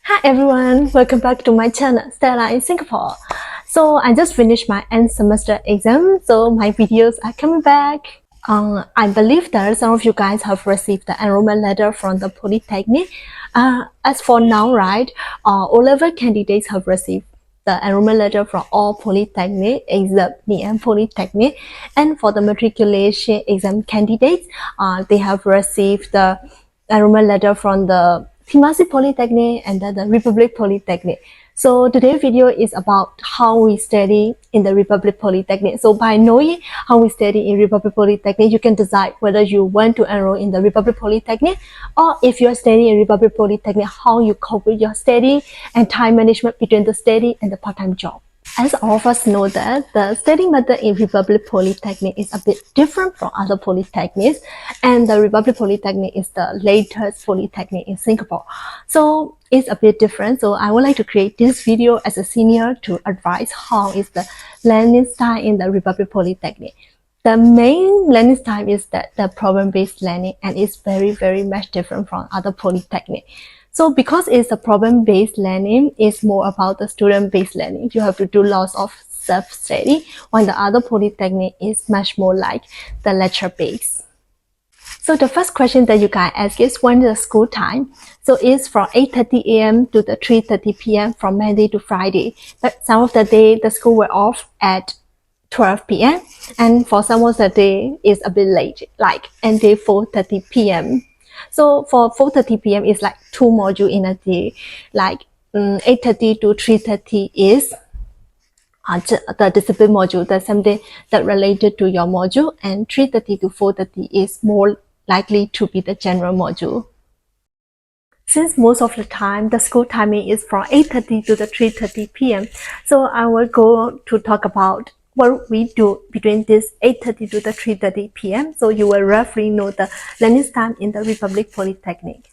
Hi everyone, welcome back to my channel, Stella in Singapore. So I just finished my end semester exam, so my videos are coming back. I believe that some of you guys have received the enrollment letter from the Polytechnic. As for now, right, O-level candidates have received the enrollment letter from all Polytechnic except me and Polytechnic. And for the matriculation exam candidates, they have received the enrollment letter from the Timasi Polytechnic and then the Republic Polytechnic. So today's video is about how we study in the Republic Polytechnic. So by knowing how we study in Republic Polytechnic, you can decide whether you want to enroll in the Republic Polytechnic, or if you're studying in Republic Polytechnic, how you cope with your study and time management between the study and the part-time job. As all of us know that the study method in Republic Polytechnic is a bit different from other polytechnics, and the Republic Polytechnic is the latest polytechnic in Singapore. So it's a bit different. So I would like to create this video as a senior to advise how is the learning style in the Republic Polytechnic. The main learning style is that the problem-based learning, and it's very much different from other polytechnic. So because it's a problem-based learning, it's more about the student-based learning. You have to do lots of self-study, while the other polytechnic is much more like the lecture-based. So the first question that you guys ask is when is the school time? So it's from 8:30 a.m. to the 3:30 p.m. from Monday to Friday. But some of the day the school were off at 12 p.m. and for some of the day it's a bit late, like until 4:30 p.m. So for 4:30 p.m. is like 2 modules in a day, like 8:30 to 3:30 is the discipline module, the something that related to your module, and 3:30 to 4:30 is more likely to be the general module. Since most of the time the school timing is from 8:30 to the 3:30 p.m. So I will go to talk about what we do between this 8:30 to the 3:30 p.m. So you will roughly know the learning time in the Republic Polytechnic.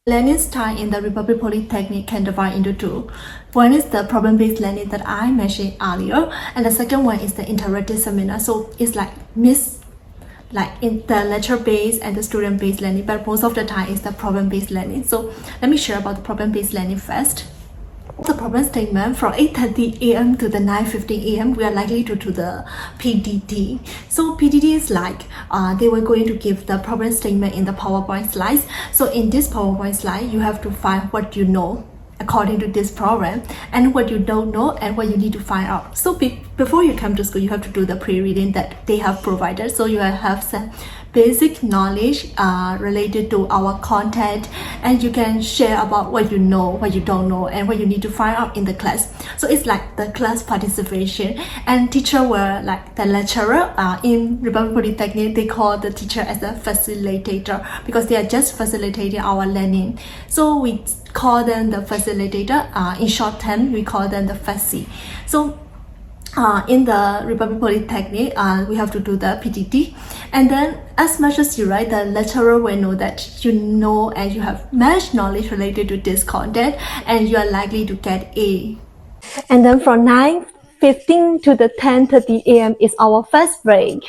Learning style in the Republic Polytechnic can divide into two. One is the problem-based learning that I mentioned earlier, and the second one is the interactive seminar. So it's like in the lecture-based and the student-based learning, but most of the time it's the problem-based learning. So let me share about the problem-based learning first. The problem statement from 8:30 a.m. to the 9:15 a.m. we are likely to do the PDD. So PDD is like they were going to give the problem statement in the PowerPoint slides. So in this PowerPoint slide, you have to find what you know according to this problem and what you don't know and what you need to find out. So before you come to school, you have to do the pre-reading that they have provided. So you have some basic knowledge related to our content, and you can share about what you know, what you don't know, and what you need to find out in the class. So it's like the class participation, and teacher were like the lecturer. In Republic Polytechnic, they call the teacher as a facilitator because they are just facilitating our learning. So we call them the facilitator. In short term, we call them the faci. So in the Republic Polytechnic, we have to do the PDD, and then as much as you write, the lecturer will know that you know and you have much knowledge related to this content, and you are likely to get A. And then from 9:15 to the 10:30 a.m. is our first break.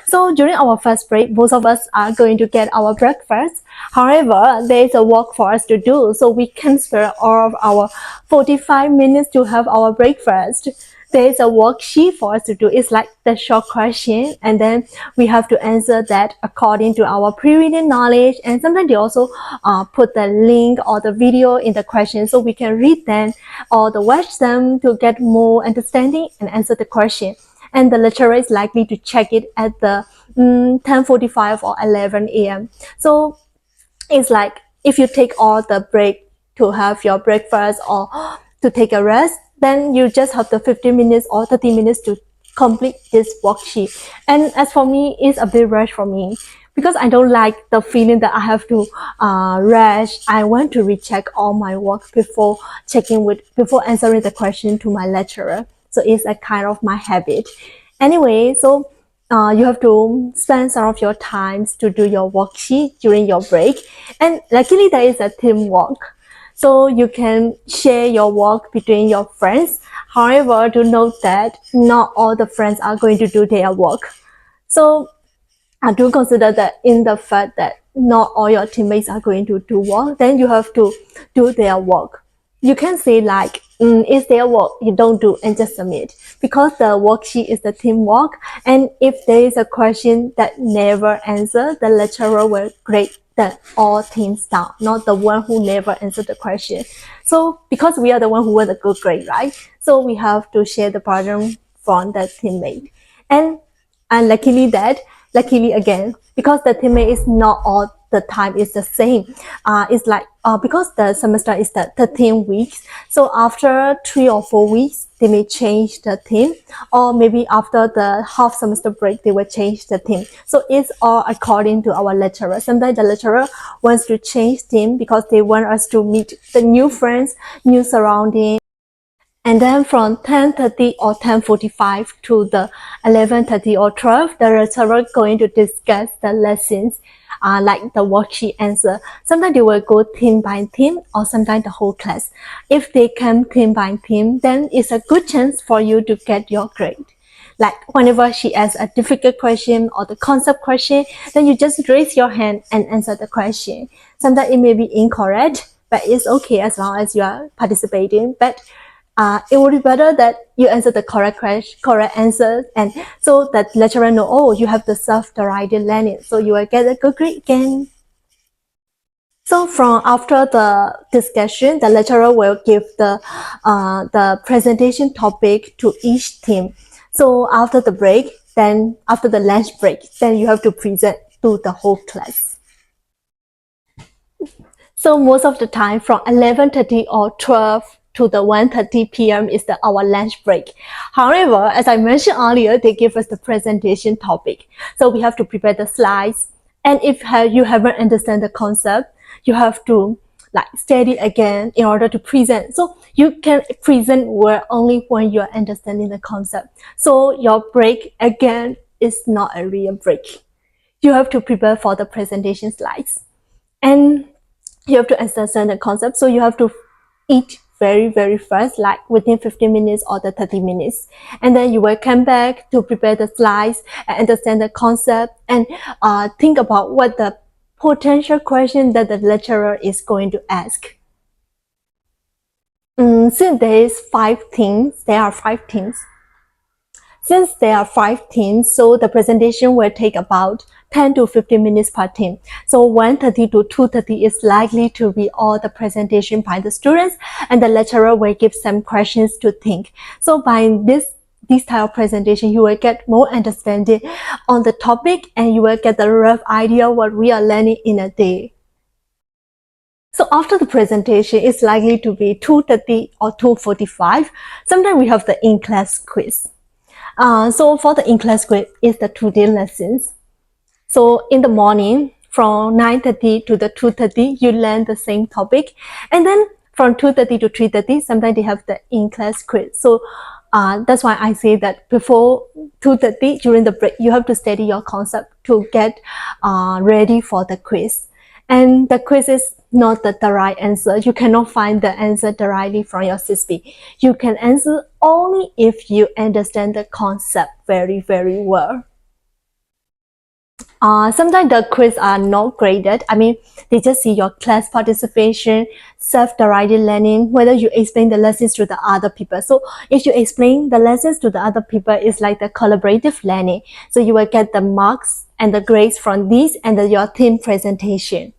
So during our first break, most of us are going to get our breakfast. However, there is a work for us to do, so we can spare all of our 45 minutes to have our breakfast. There is a worksheet for us to do. It's like the short question, and then we have to answer that according to our pre-reading knowledge. And sometimes they also put the link or the video in the question, so we can read them or watch them to get more understanding and answer the question. And the lecturer is likely to check it at the 10:45 or 11 a.m. So it's like if you take all the break to have your breakfast or to take a rest, then you just have the 15 minutes or 30 minutes to complete this worksheet. And as for me, it's a bit rush for me because I don't like the feeling that I have to rush. I want to recheck all my work before answering the question to my lecturer. So it's a kind of my habit. Anyway, so you have to spend some of your times to do your worksheet during your break. And luckily there is a teamwork. So you can share your work between your friends. However, to note that not all the friends are going to do their work. So I do consider that in the fact that not all your teammates are going to do work, then you have to do their work. you can say like, is there work you don't do and just submit, because the worksheet is the teamwork, and if there is a question that never answer, the lecturer will grade the all teams down, not the one who never answered the question. So because we are the one who want a good grade, right? So we have to share the burden from the teammate. And luckily again, because the teammate is not all the time is the same. It's like because the semester is the 13 weeks, so after 3 or 4 weeks they may change the theme, or maybe after the half semester break they will change the theme. So it's all according to our lecturer. Sometimes the lecturer wants to change theme because they want us to meet the new friends, new surroundings. And then from 10:30 or 10:45 to the 11:30 or 12, the lecturer going to discuss the lessons, like the worksheet answer. Sometimes they will go team by team, or sometimes the whole class. If they come team by team, then it's a good chance for you to get your grade. Like whenever she asks a difficult question or the concept question, then you just raise your hand and answer the question. Sometimes it may be incorrect, but it's okay as long as you are participating. But it would be better that you answer the correct answer, and so that lecturer know, oh, you have the self-directed learning, so you will get a good grade again. So from after the discussion, the lecturer will give the presentation topic to each team. So after the break, then after the lunch break, then you have to present to the whole class. So most of the time from 11:30 or 12 to the 1:30 p.m. is our lunch break. However, as I mentioned earlier, they give us the presentation topic. So we have to prepare the slides. And if you haven't understand the concept, you have to like study again in order to present. So you can present well only when you're understanding the concept. So your break again is not a real break. You have to prepare for the presentation slides. And you have to understand the concept, so you have to eat very fast, like within 15 minutes or the 30 minutes, and then you will come back to prepare the slides and understand the concept, and think about what the potential question that the lecturer is going to ask. Since there are five teams. Since there are 5 teams, so the presentation will take about 10 to 15 minutes per team. So 1:30 to 2:30 is likely to be all the presentation by the students, and the lecturer will give some questions to think. So by this type of presentation, you will get more understanding on the topic, and you will get the rough idea what we are learning in a day. So after the presentation, it's likely to be 2:30 or 2:45. Sometimes we have the in-class quiz. So for the in-class quiz is the 2-day lessons. So in the morning from 9:30 to the 2:30, you learn the same topic, and then from 2:30 to 3:30, sometimes they have the in-class quiz. So that's why I say that before 2:30, during the break, you have to study your concept to get ready for the quiz. And the quiz is not the right answer. You cannot find the answer directly from your CSP. You can answer only if you understand the concept very well. Sometimes the quiz are not graded. I mean, they just see your class participation, self-directed learning, whether you explain the lessons to the other people. So if you explain the lessons to the other people, it's like the collaborative learning. So you will get the marks and the grades from this and your team presentation.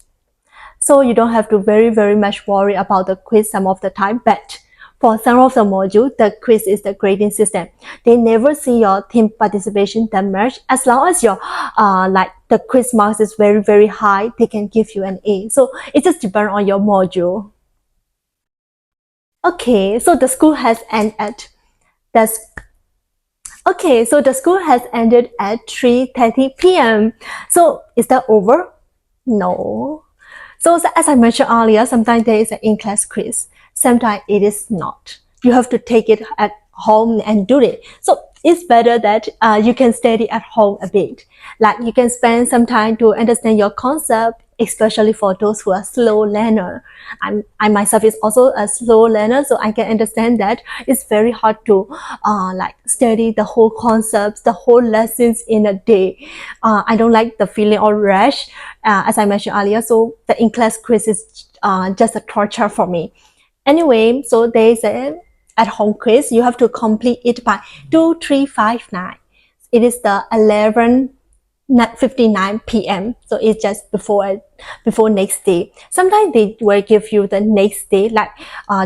So you don't have to very much worry about the quiz some of the time, but for some of the modules, the quiz is the grading system. They never see your team participation that much. As long as your like the quiz marks is very high, they can give you an A. So it just depends on your module. Okay, so the school has ended. Okay, so the school has ended at 3:30 p.m. So is that over? No. So as I mentioned earlier, sometimes there is an in-class quiz. Sometimes it is not. You have to take it at home and do it. So it's better that you can study at home a bit. Like you can spend some time to understand your concept, especially for those who are slow learner. I myself is also a slow learner, so I can understand that it's very hard to like study the whole concepts, the whole lessons in a day. I don't like the feeling of rush, as I mentioned earlier. So the in-class quiz is just a torture for me. Anyway, so there's a at-home quiz. You have to complete it by 2359. It is the 11:59 p.m. So it's just before next day. Sometimes they will give you the next day, like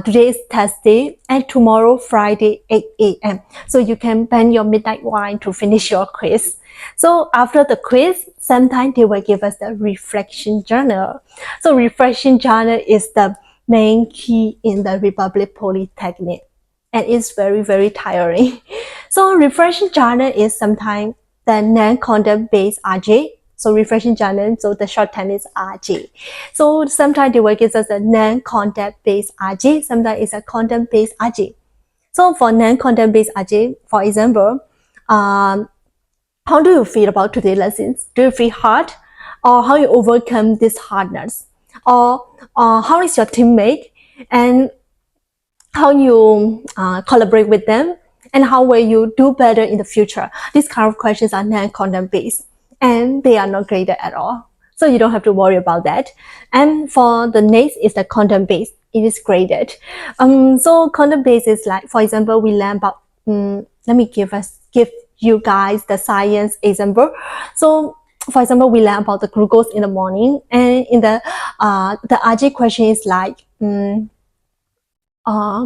today is Thursday and tomorrow Friday 8 a.m. So you can ban your midnight wine to finish your quiz. So after the quiz, sometimes they will give us the reflection journal. So reflection journal is the main key in the Republic Polytechnic, and it's very, very tiring. So reflection journal is sometimes the non-content based RJ. So reflection journal, so the short term is RJ. So sometimes they will give us a non-content based RJ, sometimes it's a content based RJ. So for non-content based RJ, for example, how do you feel about today's lessons? Do you feel hard? Or how you overcome this hardness? Or how is your teammate? And how you collaborate with them? And how will you do better in the future? These kind of questions are non-content based and they are not graded at all. So you don't have to worry about that. And for the next is the content based. It is graded. So content based is like, for example, we learn about, let me give you guys the science example. So for example, we learn about the glucose in the morning, and in the RJ question is like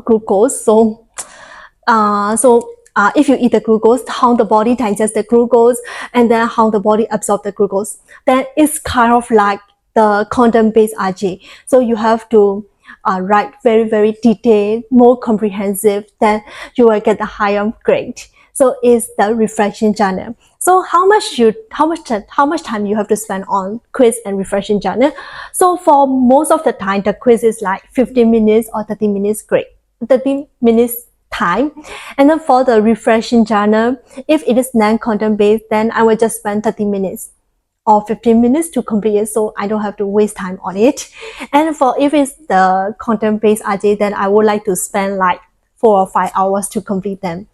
glucose. So if you eat the glucose, how the body digests the glucose, and then how the body absorbs the glucose, then it's kind of like the content-based RJ. So you have to write very, very detailed, more comprehensive, then you will get the higher grade. So it's the reflection journal. So how much time you have to spend on quiz and reflection journal? So for most of the time, the quiz is like 15 minutes or 30 minutes grade, 30 minutes time. And then for the reflection journal, if it is non-content based, then I will just spend 30 minutes or 15 minutes to complete it, so I don't have to waste time on it. And for if it's the content based RJ, then I would like to spend like 4 or 5 hours to complete them.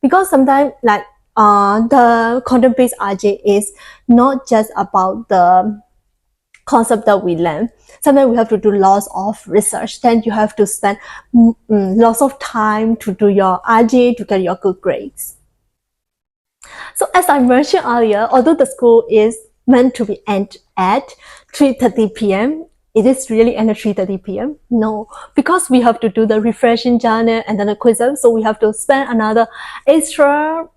Because sometimes like the content based RJ is not just about the concept that we learn. Sometimes we have to do lots of research. Then you have to spend lots of time to do your RJ to get your good grades. So as I mentioned earlier, although the school is meant to be end at 3:30 p.m., it is really end at 3:30 p.m. No, because we have to do the reflection journal and then the quizzes, so we have to spend another extra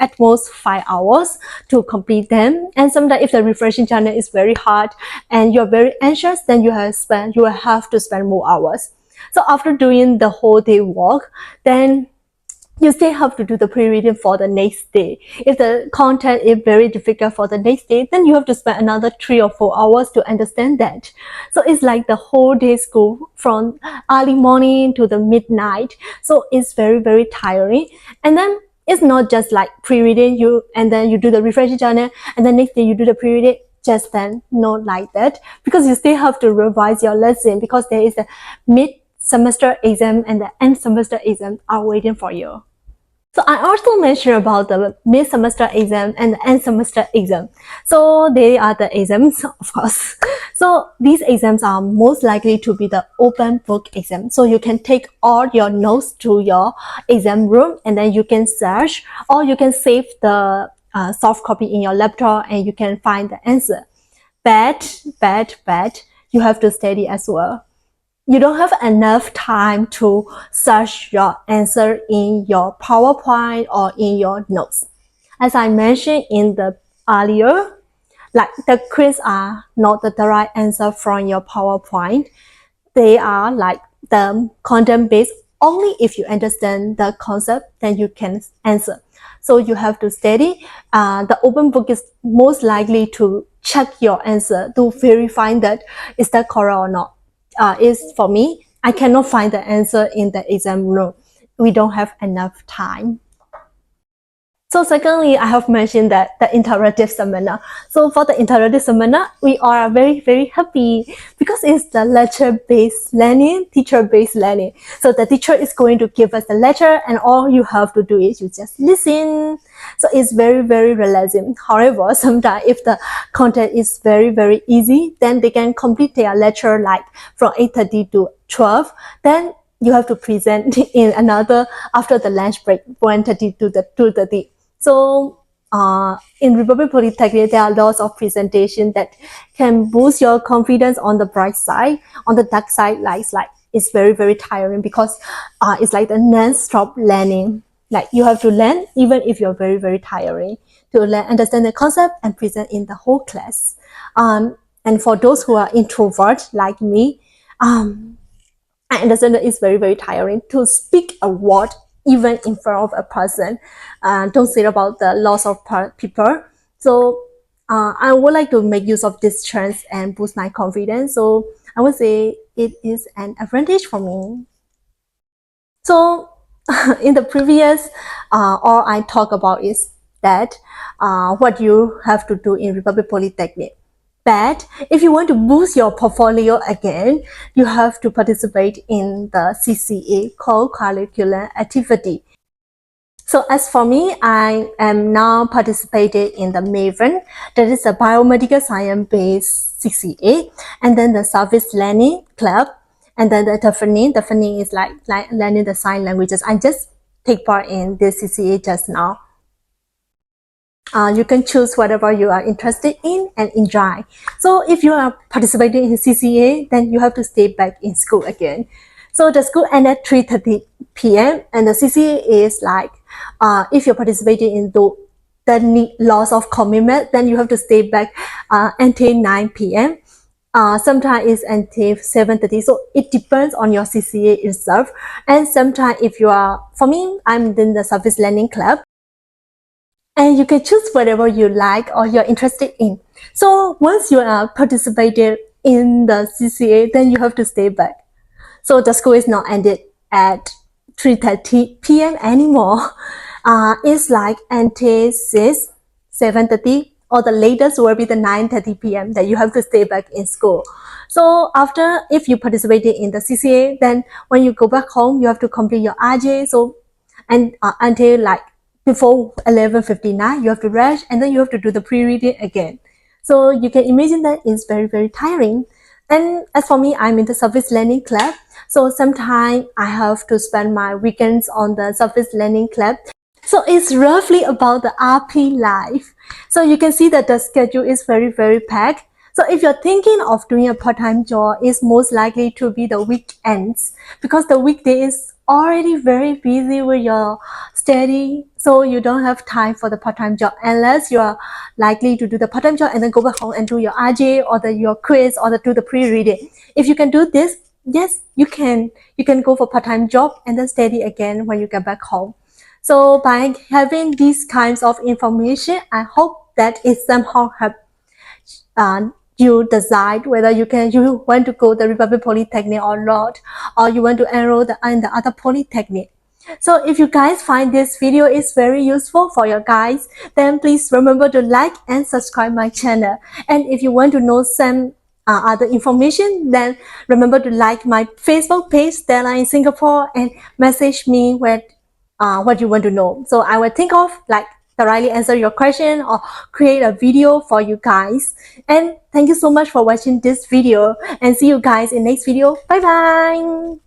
at most 5 hours to complete them. And sometimes if the reflection journal is very hard and you're very anxious, then you will have to spend more hours. So after doing the whole day work, then you still have to do the pre-reading for the next day. If the content is very difficult for the next day, then you have to spend another 3 or 4 hours to understand that. So it's like the whole day school from early morning to the midnight. So it's very, very tiring. And then it's not just like pre-reading and then you do the reflection journal and the next day you do the pre-reading. Just then, not like that, because you still have to revise your lesson because there is a mid-semester exam and the end semester exam are waiting for you. So I also mentioned about the mid-semester exam and the end semester exam. So they are the exams, of course. So these exams are most likely to be the open book exam. So you can take all your notes to your exam room and then you can search, or you can save the soft copy in your laptop and you can find the answer. But you have to study as well. You don't have enough time to search your answer in your PowerPoint or in your notes. As I mentioned in the earlier, like the quiz are not the direct answer from your PowerPoint. They are like the content based. Only if you understand the concept, then you can answer. So you have to study. The open book is most likely to check your answer to verify that is that correct or not. Is for me, I cannot find the answer in the exam room. We don't have enough time. So secondly, I have mentioned that the interactive seminar. So for the interactive seminar, we are very, very happy because it's the lecture-based learning, teacher-based learning. So the teacher is going to give us the lecture and all you have to do is you just listen. So it's very, very relaxing. However, sometimes if the content is very, very easy, then they can complete their lecture like from 8:30 to 12, then you have to present in another after the lunch break, 1:30 to the 2:30. So in Republic Polytechnic, there are lots of presentation that can boost your confidence on the bright side. On the dark side, like it's very, very tiring because it's like the non-stop learning. Like you have to learn even if you're very, very tiring to learn, understand the concept and present in the whole class. And for those who are introvert like me, I understand that it's very, very tiring to speak a word even in front of a person. Don't say about the loss of people. So I would like to make use of this chance and boost my confidence. So I would say it is an advantage for me. So in the previous, all I talk about is that what you have to do in Republic Polytechnic. But if you want to boost your portfolio again, you have to participate in the CCA, co-curricular activity. So as for me, I am now participating in the MAVEN, that is a biomedical science-based CCA, and then the service learning club, and then the Tiffany is like learning the sign languages. I just take part in this CCA just now. You can choose whatever you are interested in and enjoy. So if you are participating in CCA, then you have to stay back in school again. So the school ends at 3:30 p.m. and the CCA is like, if you're participating in the loss of commitment, then you have to stay back until 9 p.m. Sometimes it's until 7:30. So it depends on your CCA itself. And sometimes if you are, for me, I'm in the service learning club. And you can choose whatever you like or you're interested in. So once you are participated in the CCA, then you have to stay back. So the school is not ended at 3:30 p.m. anymore. It's like until 6, 7:30, or the latest will be the 9:30 p.m. that you have to stay back in school. So after, if you participated in the CCA, then when you go back home, you have to complete your RJ. So and until like before 11:59, you have to rush and then you have to do the pre-reading again. So you can imagine that it's very, very tiring. And as for me, I'm in the service learning club. So sometimes I have to spend my weekends on the service learning club. So it's roughly about the RP life. So you can see that the schedule is very, very packed. So if you're thinking of doing a part-time job, it's most likely to be the weekends because the weekday is already very busy with your study. So you don't have time for the part-time job unless you are likely to do the part-time job and then go back home and do your RJ or your quiz or do the pre-reading. If you can do this, yes, you can go for part-time job and then study again when you get back home. So by having these kinds of information, I hope that it somehow help you decide whether you want to go the Republic Polytechnic or not, or you want to enroll in the other polytechnic. So if you guys find this video is very useful for you guys, then please remember to like and subscribe my channel. And if you want to know some other information, then remember to like my Facebook page, Stella in Singapore, and message me with what you want to know. So I will think of like thoroughly answer your question or create a video for you guys. And thank you so much for watching this video and see you guys in next video. Bye bye.